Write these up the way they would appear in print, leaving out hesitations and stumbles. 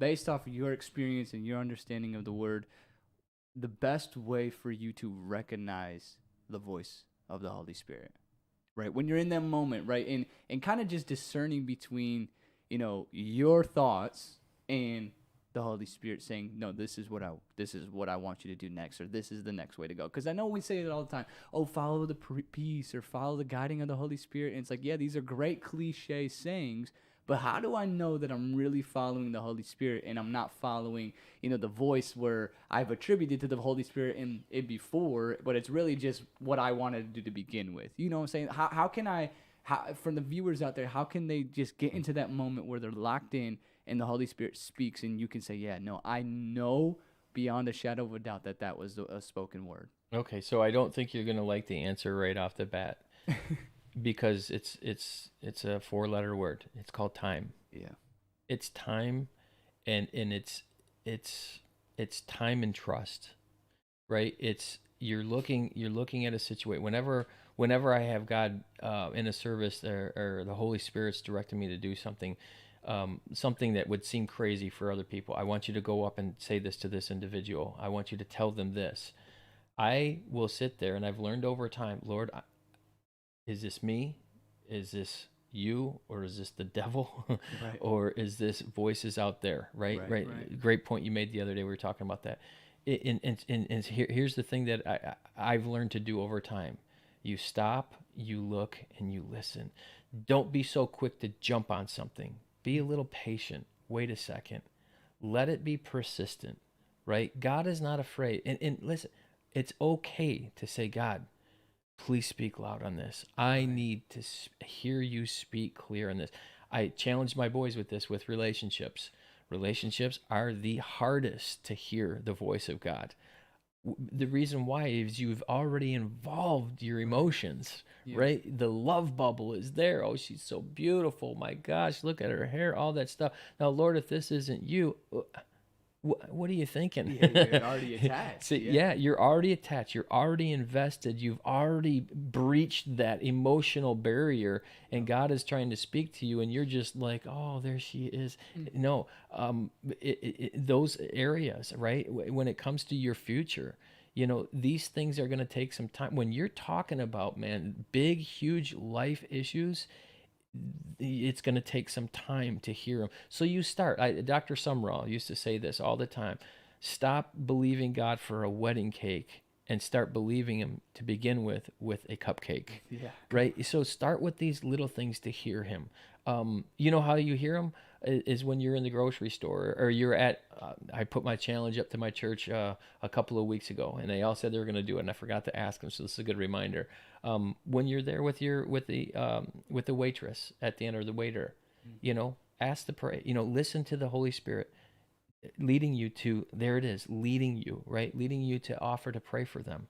based off of your experience and your understanding of the word, the best way for you to recognize the voice of the Holy Spirit, right? When you're in that moment, right? And kind of just discerning between, your thoughts and the Holy Spirit saying, no, this is what I want you to do next, or this is the next way to go. Because I know we say it all the time. Oh, follow the peace, or follow the guiding of the Holy Spirit. And it's like, yeah, these are great cliche sayings, but how do I know that I'm really following the Holy Spirit and I'm not following, the voice where I've attributed to the Holy Spirit in it before, but it's really just what I wanted to do to begin with? You know what I'm saying? How can I, from the viewers out there, how can they just get into that moment where they're locked in and the Holy Spirit speaks and you can say, yeah, no, I know beyond a shadow of a doubt that was a spoken word? Okay, so I don't think you're gonna like the answer right off the bat because it's a four-letter word. It's called time. Yeah. It's time, and it's time and trust, right? It's you're looking at a situation. Whenever I have God in a service, or the Holy Spirit's directing me to do something, something that would seem crazy for other people. I want you to go up and say this to this individual. I want you to tell them this. I will sit there, and I've learned over time, Lord, is this me? Is this you? Or is this the devil? Right. Or is this voices out there? Right? Right. Right. Right. Great point you made the other day. We were talking about that. And here's the thing that I've learned to do over time. You stop, you look, and you listen. Don't be so quick to jump on something. Be a little patient. Wait a second. Let it be persistent, right? God is not afraid. And listen, it's okay to say, God, please speak loud on this. I need to hear you speak clear on this. I challenge my boys with this, with relationships. Relationships are the hardest to hear the voice of God. The reason why is you've already involved your emotions, Yeah. right? The love bubble is there. Oh, she's so beautiful. My gosh, look at her hair, all that stuff. Now, Lord, if this isn't you, what are you thinking? Yeah, you're already attached. See, Yeah. yeah, you're already attached. You're already invested. You've already breached that emotional barrier, and God is trying to speak to you, and you're just like, oh, there she is. No, those areas, right? When it comes to your future, these things are going to take some time. When you're talking about, man, big, huge life issues, it's going to take some time to hear them. So you start. Dr. Sumrall used to say this all the time. Stop believing God for a wedding cake and start believing him to begin with a cupcake. Yeah. Right? So start with these little things to hear him. You know how you hear him is when you're in the grocery store, or you're at. I put my challenge up to my church a couple of weeks ago, and they all said they were going to do it, and I forgot to ask them. So this is a good reminder. When you're there with the waitress at the end, or the waiter, ask to pray. Listen to the Holy Spirit leading you to, there it is, leading you, right? Leading you to offer to pray for them.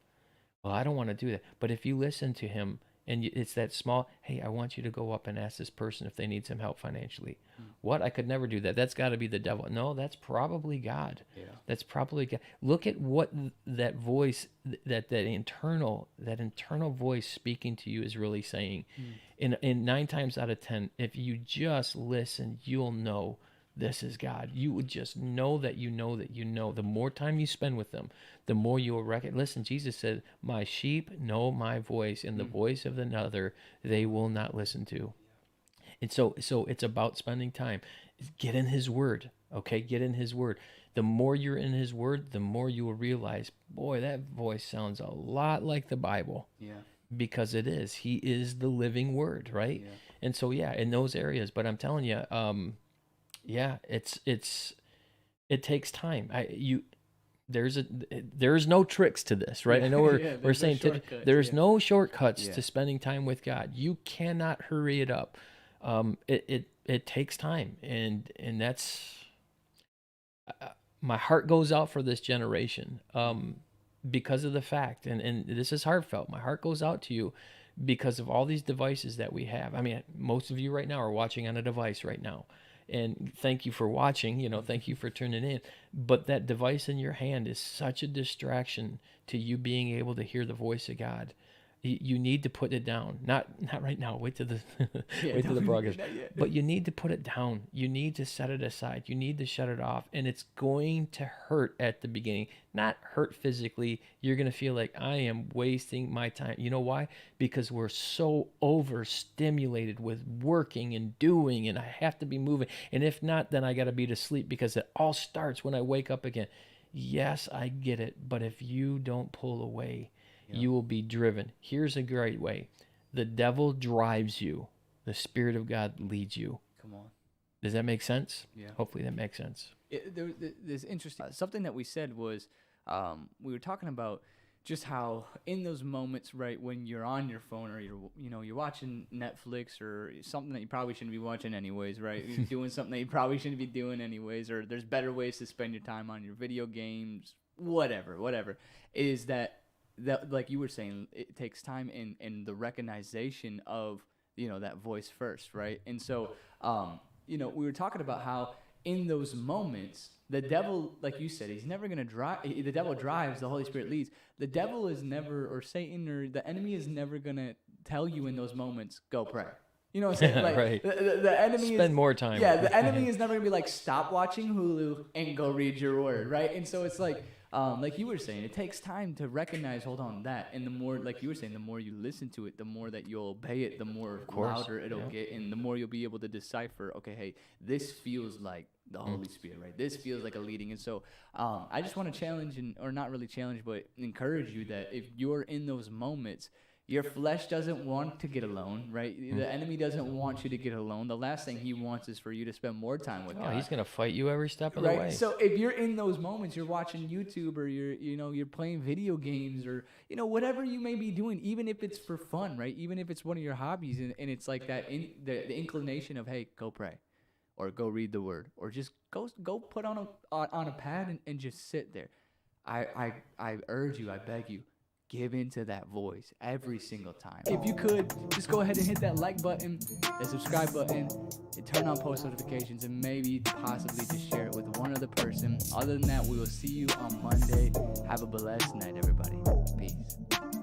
Well, I don't want to do that. But if you listen to him, and it's that small, hey, I want you to go up and ask this person if they need some help financially. What? I could never do that. That's got to be the devil. No, that's probably God. Yeah. That's probably God. Look at what that voice, that internal voice speaking to you is really saying. In 9 times out of 10, if you just listen, you'll know this is God. You would just know that you know that you know. The more time you spend with them, the more you will recognize. Listen, Jesus said, my sheep know my voice, and the voice of another they will not listen to. And so it's about spending time. Get in his word, okay? Get in his word. The more you're in his word, the more you will realize, boy, that voice sounds a lot like the Bible. Yeah. Because it is. He is the living word, right? Yeah. And so, yeah, in those areas. But I'm telling you, yeah, it takes time. There's no tricks to this, right? I know we're there's no saying shortcuts, there's no shortcuts Yeah. to spending time with God. You cannot hurry it up. It takes time, and that's my heart goes out for this generation, because of the fact, and this is heartfelt. My heart goes out to you because of all these devices that we have. I mean, most of you right now are watching on a device right now. And thank you for watching, thank you for tuning in. But that device in your hand is such a distraction to you being able to hear the voice of God. You need to put it down. Not right now. Wait till the Yeah, wait till the don't broadcast. do that yet. But you need to put it down. You need to set it aside. You need to shut it off. And it's going to hurt at the beginning. Not hurt physically. You're going to feel like I am wasting my time. You know why? Because we're so overstimulated with working and doing, and I have to be moving. And if not, then I got to be to sleep, because it all starts when I wake up again. Yes, I get it. But if you don't pull away, you will be driven. Here's a great way. The devil drives you. The Spirit of God leads you. Come on. Does that make sense? Yeah. Hopefully that makes sense. There's interesting. Something that we said was, we were talking about just how in those moments, right, when you're on your phone or you're watching Netflix or something that you probably shouldn't be watching anyways, right? You're doing something that you probably shouldn't be doing anyways, or there's better ways to spend your time on your video games, whatever, is that like you were saying, it takes time and the recognition of, that voice first, right? And so, we were talking about how in those moments, the devil, like you said, he's never going to drive. The devil drives, the Holy Spirit leads. The devil is never, or Satan or the enemy is never going to tell you in those moments, go pray. You know what I'm saying? Like, right. The enemy Spend more time. Yeah, the enemy is never going to be like, stop watching Hulu and go read your word, right? And so it's like you were saying, it takes time to recognize, hold on, that. And the more, like you were saying, the more you listen to it, the more that you'll obey it, the more louder it'll get, and the more you'll be able to decipher, okay, hey, this feels like the Holy Spirit, right? This feels like a leading. And so I just want to challenge, or not really challenge, but encourage you that if you're in those moments, your flesh doesn't want to get alone, right? The enemy doesn't want you to get alone. The last thing he wants is for you to spend more time with God. He's going to fight you every step of the way. So if you're in those moments, you're watching YouTube, or you're playing video games, or whatever you may be doing, even if it's for fun, right? Even if it's one of your hobbies, and it's like that the inclination of, hey, go pray, or go read the word, or just go put on a pad and just sit there. I urge you, I beg you, give into that voice every single time. If you could, just go ahead and hit that like button, the subscribe button, and turn on post notifications, and maybe possibly just share it with one other person. Other than that, we will see you on Monday. Have a blessed night, everybody. Peace.